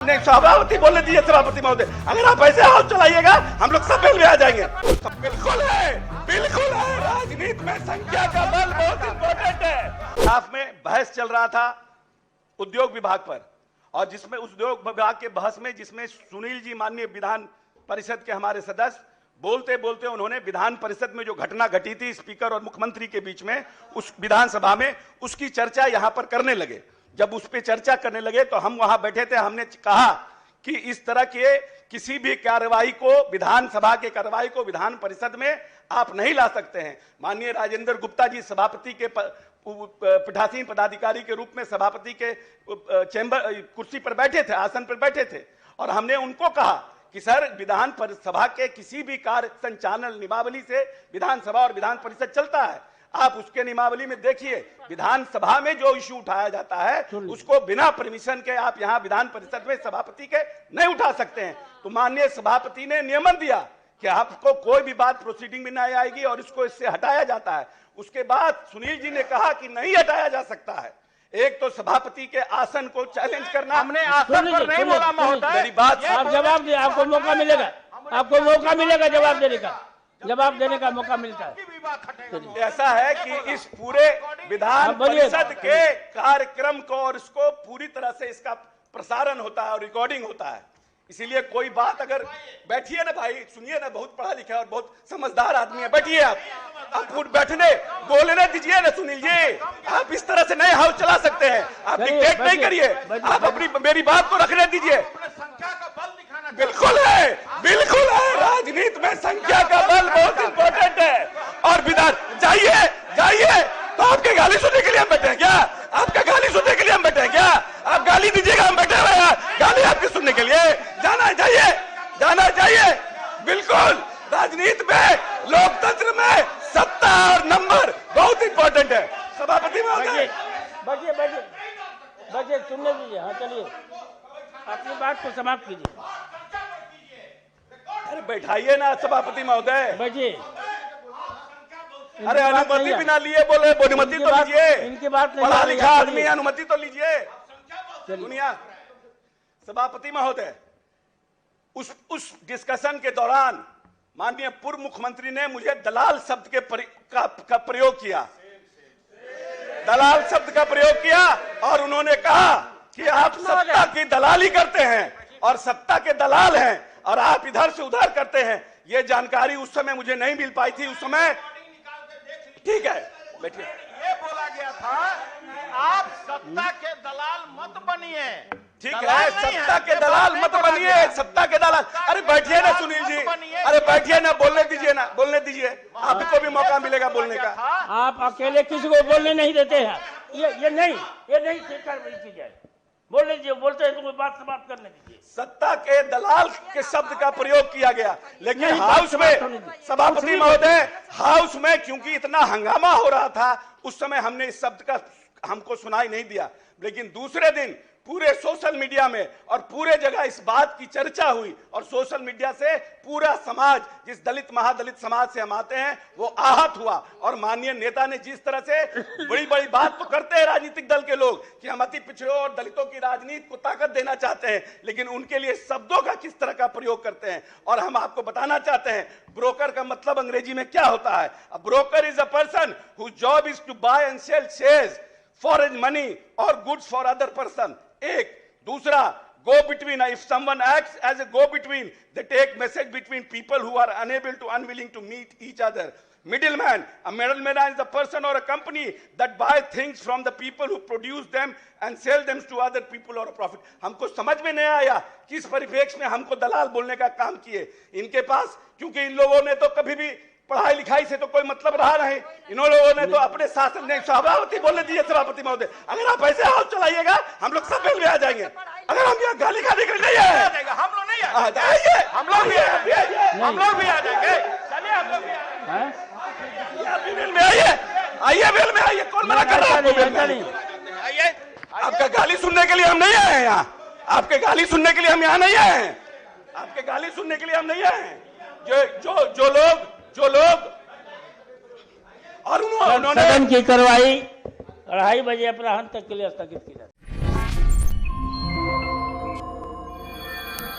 नहीं, सभापति बोलने दीजिए सभापति महोदय, अगर आप ऐसे हाथ चलाइएगा हम लोग सब में आ जाएंगे। बिल्कुल है, बिल्कुल है। राजनीति में संख्या का बल बहुत इंपॉर्टेंट है। साफ में बहस चल रहा था उद्योग विभाग पर, और जिसमें उद्योग विभाग के बहस में जिसमें सुनील जी माननीय विधान परिषद के हमारे सदस्य बोलते बोलते उन्होंने विधान परिषद में जो घटना घटी थी स्पीकर और मुख्यमंत्री के बीच में उस विधानसभा में, उसकी चर्चा यहां पर करने लगे। जब उस पर चर्चा करने लगे तो हम वहां बैठे थे, हमने कहा कि इस तरह के किसी भी कार्रवाई को, विधानसभा के कार्रवाई को विधान परिषद में आप नहीं ला सकते हैं। माननीय राजेंद्र गुप्ता जी सभापति के पीठासीन पदाधिकारी के रूप में सभापति के चैम्बर कुर्सी पर बैठे थे, आसन पर बैठे थे, और हमने उनको कहा कि सर विधान सभा के किसी भी कार्य संचालन नियमावली से विधानसभा और विधान परिषद चलता है। आप उसके नियमावली में देखिए, विधानसभा में जो इश्यू उठाया जाता है उसको बिना परमिशन के आप यहां विधान परिषद में सभापति के नहीं उठा सकते हैं। तो माननीय सभापति ने नियमन दिया कि आपको कोई भी बात प्रोसीडिंग में नहीं आएगी और इसको इससे हटाया जाता है। उसके बाद सुनील जी ने कहा कि नहीं हटाया जा सकता है। एक तो सभापति के आसन को चैलेंज करना, हमने आसन पर नहीं बोला महोदय। मेरी बात आप जवाब दे, आपको मौका मिलेगा, आपको मौका मिलेगा जवाब देने का, जवाब देने का मौका मिलता है। ऐसा है कि इस पूरे विधान परिषद के कार्यक्रम को और इसको पूरी तरह से इसका प्रसारण होता है और रिकॉर्डिंग होता है। इसीलिए कोई बात अगर बैठिए ना भाई, सुनिए ना, बहुत पढ़ा लिखा और बहुत समझदार आदमी है, बैठिए आप बैठने बोलने दीजिए ना सुनील जी। आप इस तरह से नए हाउस चला सकते हैं, आप डिक्टेट नहीं करिए, आप अपनी मेरी बात को रखने दीजिए। बिल्कुल है, बिल्कुल है। राजनीति में संख्या का बल बहुत इंपॉर्टेंट है। और विधान जाइए जाइए, तो आपके गाली सुनने के लिए हम बैठे हैं क्या? आपका गाली सुनने के लिए हम बैठे हैं क्या? आप गाली दीजिएगा, हम बैठे हुए हैं गाली आपकी सुनने के लिए। जाना चाहिए, जाना चाहिए। बिल्कुल, राजनीति में, लोकतंत्र में सत्ता और नंबर बहुत इंपॉर्टेंट है। सभापति महोदय बैठिए बैठिए बैठिए, सुनने दीजिए। हाँ चलिए, अपनी बात को समाप्त कीजिए। अरे बैठाइए ना सभापति महोदय, बैठिए। अरे अनुमति बिना लिए बोले, अनुमति तो लीजिए। इनकी बात नहीं, पढ़ा लिखा आदमी, अनुमति तो लीजिए। दुनिया सभापति महोदय, उस डिस्कशन के दौरान माननीय पूर्व मुख्यमंत्री ने मुझे दलाल शब्द का प्रयोग किया, दलाल शब्द का प्रयोग किया, और उन्होंने कहा कि आप सत्ता की दलाली करते हैं और सत्ता के दलाल हैं और आप इधर से उधर करते हैं। ये जानकारी उस समय मुझे नहीं मिल पाई थी। उस समय ठीक है, बैठिए। ये बोला गया था आप सत्ता के दलाल मत बनिए। ठीक है, सत्ता के दलाल मत बनिए, सत्ता के दलाल। अरे बैठिए ना सुनील जी, अरे बैठिए ना, बोलने दीजिए ना, बोलने दीजिए, आपको भी मौका मिलेगा बोलने का। आप अकेले किसी को बोलने नहीं देते हैं। ये नहीं स्वीकार की जाए। बोलने दीजिए, बोलते हैं तो कोई बात समाप्त करने दीजिए। सत्ता के दलाल के शब्द का प्रयोग किया गया, लेकिन हाउस में सभापति महोदय, हाउस में क्योंकि इतना हंगामा हो रहा था उस समय हमने इस शब्द का हमको सुनाई नहीं दिया। लेकिन दूसरे दिन पूरे सोशल मीडिया में और पूरे जगह इस बात की चर्चा हुई, और सोशल मीडिया से पूरा समाज, जिस दलित महादलित समाज से हम आते हैं, वो आहत हुआ। और माननीय नेता ने जिस तरह से बड़ी बड़ी बात तो करते हैं राजनीतिक दल के लोग कि हम अति पिछड़ों और दलितों की राजनीति को ताकत देना चाहते हैं, लेकिन उनके लिए शब्दों का किस तरह का प्रयोग करते हैं। और हम आपको बताना चाहते हैं, ब्रोकर का मतलब अंग्रेजी में क्या होता है? A broker is a person whose job is to buy and sell shares for money और गुड्स फॉर अदर पर्सन। एक दूसरा, go between, if someone acts as a go between, they take message between people who are unwilling to meet each other. Middleman, a middleman is a person or a company that buy things from the people who produce them and sell them to other people or a profit. हमको समझ में नहीं आया किस परिप्रेक्ष्य में हमको दलाल बोलने का काम किए। इनके पास, क्योंकि इन लोगों ने तो कभी भी पढ़ाई लिखाई से तो कोई मतलब रहा नहीं, इन लोगों ने तो अपने शासन ने। सभापति बोलने दीजिए सभापति महोदय, अगर आप ऐसे हाथ चलाइएगा हम लोग सब में आ जाएंगे। अगर हम यहाँ गाली खाने के लिए नहीं आए, हम लोग नहीं आ जाएंगे, हम लोग भी आ जाएंगे। चलिए हम लोग भी में आइए, आइए बेल में आइए। कौन मना कर रहा है? आइए। आपका गाली सुनने के लिए हम नहीं आए हैं यहाँ, आपके गाली सुनने के लिए हम यहाँ नहीं आए हैं, आपके गाली सुनने के लिए हम नहीं आए हैं। जो लोग और उन्होंने सदन की कार्रवाई 2:30 बजे अपराह्न तक के लिए स्थगित की जाती है।